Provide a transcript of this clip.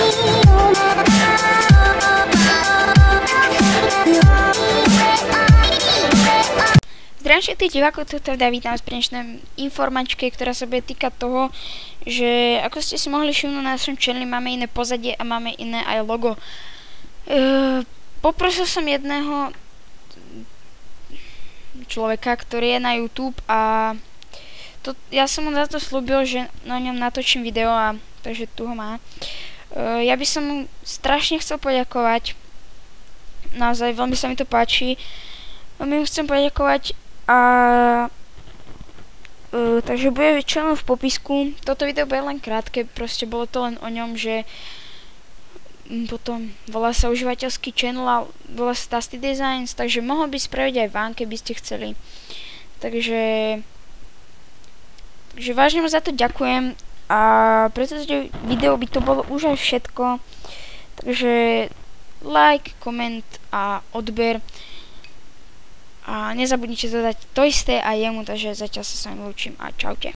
Zdravím všetkých divákov, toto teda vítam z dnešnej informačke, ktorá sa bude týkať toho, že ako ste si mohli všimnúť na našom channeli, máme iné pozadie a máme iné aj logo. Poprosil som jedného človeka, ktorý je na YouTube a ja som mu za to slúbil, že na ňom natočím video, a takže tu ho má. Ja by som mu strašne chcel poďakovať, naozaj veľmi sa mi to páči, veľmi mu chcem poďakovať. Takže bude channel v popisku. Toto video bude len krátke, proste bolo to len o ňom, že potom volá sa užívateľský channel a volá sa Tasty Designs, takže mohol by spraviť aj vám, keby ste chceli. Takže vážne mu za to ďakujem a preto video by to bolo už aj všetko. Takže like, koment a odber. A nezabudnite dodať to isté aj jemu, takže zatiaľ sa s vami lúčim a čaute.